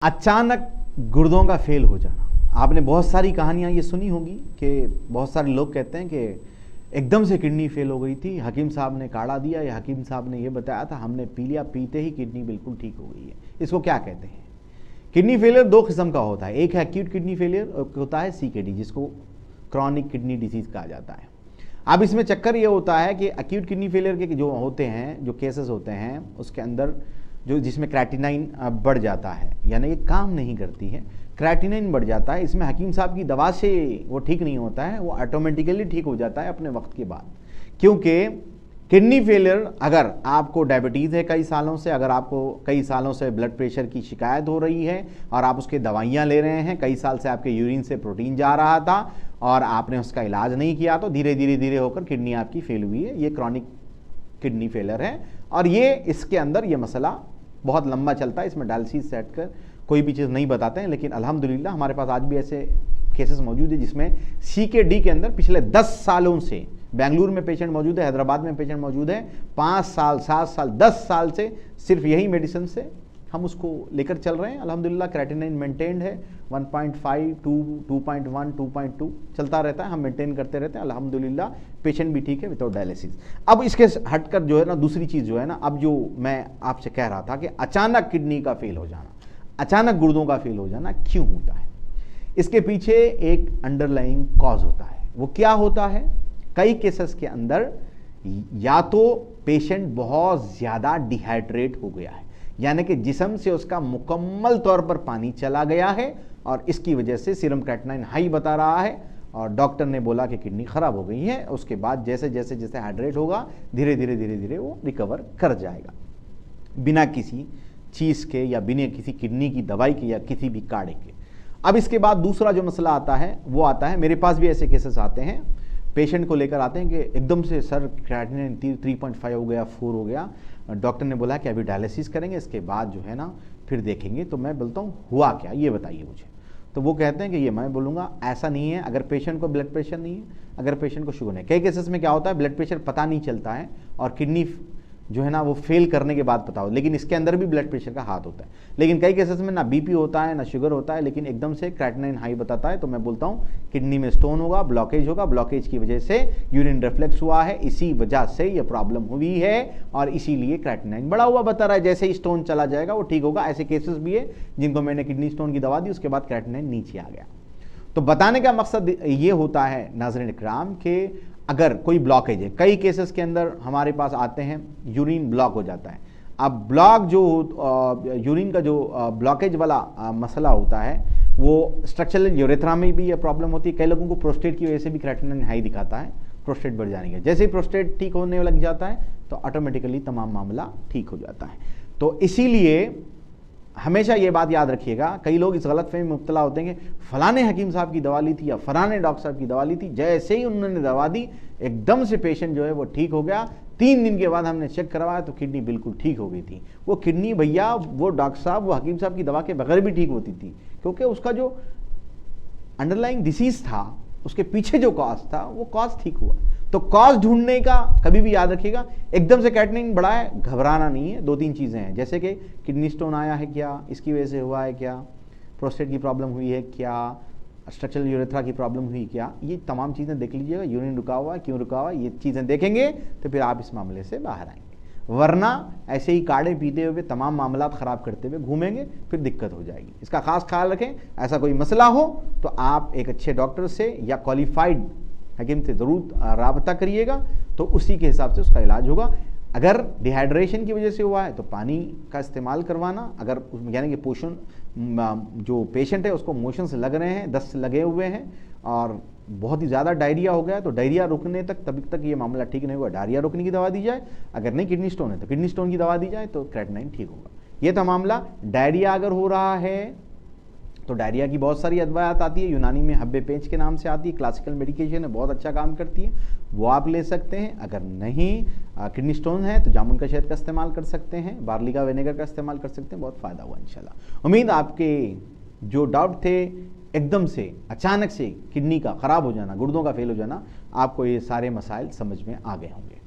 अचानक गुर्दों का फेल हो जाना। आपने बहुत सारी कहानियाँ ये सुनी होगी कि बहुत सारे लोग कहते हैं कि एकदम से किडनी फेल हो गई थी, हकीम साहब ने काढ़ा दिया या हकीम साहब ने ये बताया था, हमने पी लिया, पीते ही किडनी बिल्कुल ठीक हो गई है। इसको क्या कहते हैं? किडनी फेलियर दो किस्म का होता है, एक है एक्यूट किडनी फेलियर और होता है CKD, जिसको क्रॉनिक किडनी डिसीज़ कहा जाता है। अब इसमें चक्कर ये होता है कि एक्यूट किडनी फेलियर के जो होते हैं, जो केसेस होते हैं, उसके अंदर जिसमें क्रेटिनाइन बढ़ जाता है, यानी ये काम नहीं करती है, क्रेटिनाइन बढ़ जाता है। इसमें हकीम साहब की दवा से वो ठीक नहीं होता है, वो ऑटोमेटिकली ठीक हो जाता है अपने वक्त के बाद। क्योंकि किडनी फेलियर, अगर आपको डायबिटीज़ है कई सालों से, अगर आपको कई सालों से ब्लड प्रेशर की शिकायत हो रही है और आप उसके दवाइयाँ ले रहे हैं, कई साल से आपके यूरिन से प्रोटीन जा रहा था और आपने उसका इलाज नहीं किया, तो धीरे धीरे होकर किडनी आपकी फेल हुई है, ये क्रॉनिक किडनी फेलियर है। और ये इसके अंदर ये मसला बहुत लंबा चलता है, इसमें डायलिसिस सेट कर कोई भी चीज़ नहीं बताते हैं, लेकिन अल्हम्दुलिल्लाह हमारे पास आज भी ऐसे केसेस मौजूद है जिसमें CKD के अंदर पिछले 10 सालों से बेंगलुरु में पेशेंट मौजूद है, हैदराबाद में पेशेंट मौजूद है, 5 साल 7 साल 10 साल से सिर्फ यही मेडिसिन से हम उसको लेकर चल रहे हैं। अल्हम्दुलिल्लाह क्रेटिनाइन मेंटेन्ड है, 1.5 2.1 2.2 चलता रहता है, हम मेंटेन करते रहते हैं अल्हम्दुलिल्लाह, पेशेंट भी ठीक है विदाउट डायलिसिस। अब इसके हटकर जो है ना, दूसरी चीज़ जो है ना, अब जो मैं आपसे कह रहा था कि अचानक किडनी का फेल हो जाना, अचानक गुर्दों का फेल हो जाना क्यों होता है, इसके पीछे एक अंडरलाइंग कॉज होता है। वो क्या होता है? कई केसेस के अंदर या तो पेशेंट बहुत ज़्यादा डिहाइड्रेट हो गया है, यानी कि जिस्म से उसका मुकम्मल तौर पर पानी चला गया है और इसकी वजह से सीरम क्रेटिनाइन हाई बता रहा है और डॉक्टर ने बोला कि किडनी ख़राब हो गई है। उसके बाद जैसे जैसे हाइड्रेट होगा धीरे धीरे वो रिकवर कर जाएगा बिना किसी चीज़ के या बिना किसी किडनी की दवाई के या किसी भी काढ़े के। अब इसके बाद दूसरा जो मसला आता है वो आता है, मेरे पास भी ऐसे केसेस आते हैं, पेशेंट को लेकर आते हैं कि एकदम से सर क्रेटिनाइन 3.5 हो गया, 4 हो गया, डॉक्टर ने बोला कि अभी डायलिसिस करेंगे, इसके बाद जो है ना फिर देखेंगे। तो मैं बोलता हूँ हुआ क्या, ये बताइए मुझे। तो वो कहते हैं कि ये मैं बोलूँगा ऐसा नहीं है। अगर पेशेंट को ब्लड प्रेशर नहीं है, अगर पेशेंट को शुगर नहीं, कई केसेस में क्या होता है ब्लड प्रेशर पता नहीं चलता है और किडनी जो है ना वो फेल करने के बाद पता हो, लेकिन इसके अंदर भी ब्लड प्रेशर का हाथ होता है। लेकिन कई केसेस में ना BP होता है ना शुगर होता है, लेकिन एकदम से क्रेटिनाइन हाई बताता है, तो मैं बोलता हूँ किडनी में स्टोन होगा, ब्लॉकेज होगा, ब्लॉकेज की वजह से यूरिन रिफ्लेक्स हुआ है, इसी वजह से ये प्रॉब्लम हुई है और इसीलिए क्रेटिनाइन बढ़ा हुआ बता रहा है। जैसे ही स्टोन चला जाएगा वो ठीक होगा। ऐसे केसेस भी है जिनको मैंने किडनी स्टोन की दवा दी, उसके बाद क्रेटिनाइन नीचे आ गया। तो बताने का मकसद ये होता है नाज़रीन इकराम के अगर कोई ब्लॉकेज है, कई केसेस के अंदर हमारे पास आते हैं यूरिन ब्लॉक हो जाता है। अब ब्लॉक जो यूरिन का जो ब्लॉकेज वाला मसला होता है वो स्ट्रक्चरल यूरेथ्रा में भी ये प्रॉब्लम होती है। कई लोगों को प्रोस्टेट की वजह से भी क्रेटिनाइन हाई दिखाता है, प्रोस्टेट बढ़ जाने के। जैसे ही प्रोस्टेट ठीक होने लग जाता है तो ऑटोमेटिकली तमाम मामला ठीक हो जाता है। तो इसीलिए हमेशा ये बात याद रखिएगा, कई लोग इस गलतफहमी में मुब्तला होते हैं कि फलाने हकीम साहब की दवा ली थी या फलाने डॉक्टर साहब की दवा ली थी, जैसे ही उन्होंने दवा दी एकदम से पेशेंट जो है वो ठीक हो गया। 3 दिन के बाद हमने चेक करवाया तो किडनी बिल्कुल ठीक हो गई थी। वो किडनी भैया वो डॉक्टर साहब वो हकीम साहब की दवा के बगैर भी ठीक होती थी, क्योंकि उसका जो अंडरलाइंग डिसीज़ था, उसके पीछे जो कॉज था वो कॉज ठीक हुआ। तो कॉज ढूंढने का कभी भी याद रखिएगा, एकदम से क्रेटिनाइन बढ़ा है घबराना नहीं है। 2-3 चीज़ें हैं, जैसे कि किडनी स्टोन आया है क्या, इसकी वजह से हुआ है क्या, प्रोस्टेट की प्रॉब्लम हुई है क्या, स्ट्रक्चरल यूरेथ्रा की प्रॉब्लम हुई क्या, ये तमाम चीज़ें देख लीजिएगा। यूरिन रुका हुआ है, क्यों रुका हुआ है, ये चीज़ें देखेंगे तो फिर आप इस मामले से बाहर आएंगे। वरना ऐसे ही काढ़े पीते हुए तमाम मामलात ख़राब करते हुए घूमेंगे, फिर दिक्कत हो जाएगी। इसका खास ख्याल रखें। ऐसा कोई मसला हो तो आप एक अच्छे डॉक्टर से या क्वालिफाइड हकीम से ज़रूर राबता करिएगा, तो उसी के हिसाब से उसका इलाज होगा। अगर डिहाइड्रेशन की वजह से हुआ है तो पानी का इस्तेमाल करवाना। अगर यानी कि पोषण जो पेशेंट है उसको मोशंस लग रहे हैं, दस्त लगे हुए हैं और बहुत ही ज़्यादा डायरिया हो गया, तो डायरिया रुकने तक तब तक ये मामला ठीक नहीं हुआ, डायरिया रोकने की दवा दी जाए। अगर नहीं किडनी स्टोन है तो किडनी स्टोन की दवा दी जाए तो क्रेटिनाइन ठीक होगा। ये था मामला। डायरिया अगर हो रहा है तो डायरिया की बहुत सारी अदवायात आती है, यूनानी में हब्बे पेंच के नाम से आती है, क्लासिकल मेडिकेशन है, बहुत अच्छा काम करती है, वो आप ले सकते हैं। अगर नहीं किडनी स्टोन है तो जामुन का शहद का इस्तेमाल कर सकते हैं, बार्ली का विनेगर का इस्तेमाल कर सकते हैं, बहुत फ़ायदा हुआ इंशाल्लाह। उम्मीद आपके जो डाउट थे एकदम से अचानक से किडनी का ख़राब हो जाना, गुर्दों का फेल हो जाना, आपको ये सारे मसाइल समझ में आ गए होंगे।